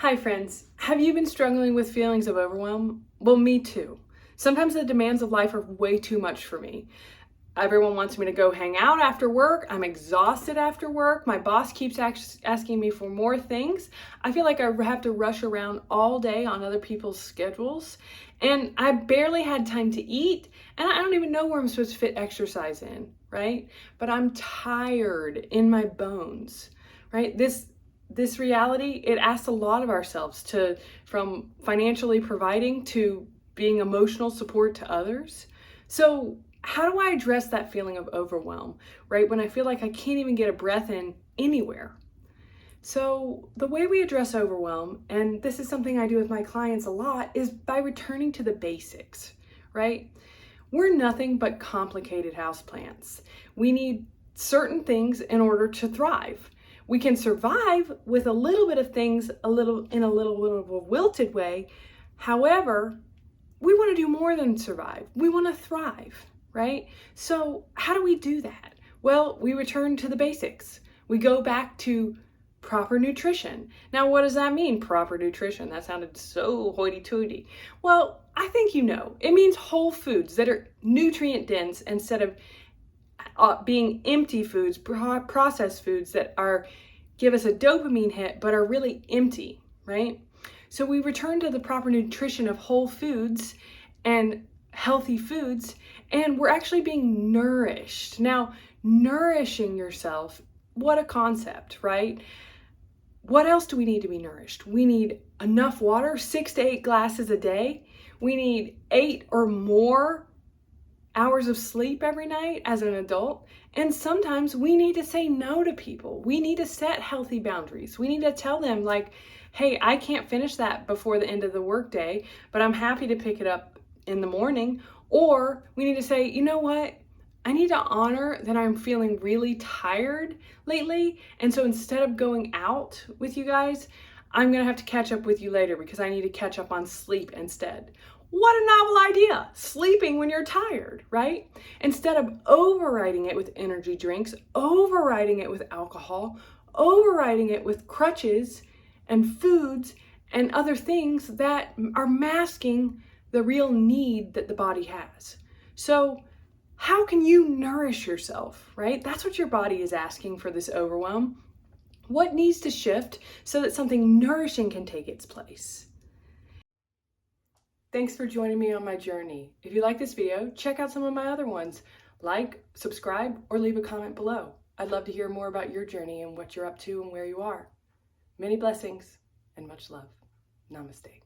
Hi friends, have you been struggling with feelings of overwhelm? Well, me too. Sometimes the demands of life are way too much for me. Everyone wants me to go hang out after work. I'm exhausted after work. My boss keeps asking me for more things. I feel like I have to rush around all day on other people's schedules. And I barely had time to eat. And I don't even know where I'm supposed to fit exercise in, right? But I'm tired in my bones, right? This reality, it asks a lot of ourselves from financially providing to being emotional support to others. So how do I address that feeling of overwhelm, right? When I feel like I can't even get a breath in anywhere. So the way we address overwhelm, and this is something I do with my clients a lot, is by returning to the basics, right? We're nothing but complicated houseplants. We need certain things in order to thrive. We can survive with a little bit of things, in a little bit of a wilted way. However, we want to do more than survive. We want to thrive, right? So how do we do that? Well, we return to the basics. We go back to proper nutrition. Now, what does that mean, proper nutrition? That sounded so hoity-toity. Well, I think you know. It means whole foods that are nutrient dense instead of being empty foods, processed foods that give us a dopamine hit but are really empty, right? So we return to the proper nutrition of whole foods and healthy foods, and we're actually being nourished. Now, nourishing yourself, what a concept, right? What else do we need to be nourished? We need enough water, 6 to 8 glasses a day. We need 8 or more hours of sleep every night as an adult. And sometimes we need to say no to people. We need to set healthy boundaries. We need to tell them like, hey, I can't finish that before the end of the workday, but I'm happy to pick it up in the morning. Or we need to say, you know what? I need to honor that I'm feeling really tired lately. And so instead of going out with you guys, I'm gonna have to catch up with you later because I need to catch up on sleep instead. What a novel idea, sleeping when you're tired, right? Instead of overriding it with energy drinks, overriding it with alcohol, overriding it with crutches and foods and other things that are masking the real need that the body has. So how can you nourish yourself, right? That's what your body is asking for this overwhelm. What needs to shift so that something nourishing can take its place? Thanks for joining me on my journey. If you like this video, check out some of my other ones. Like, subscribe, or leave a comment below. I'd love to hear more about your journey and what you're up to and where you are. Many blessings and much love. Namaste.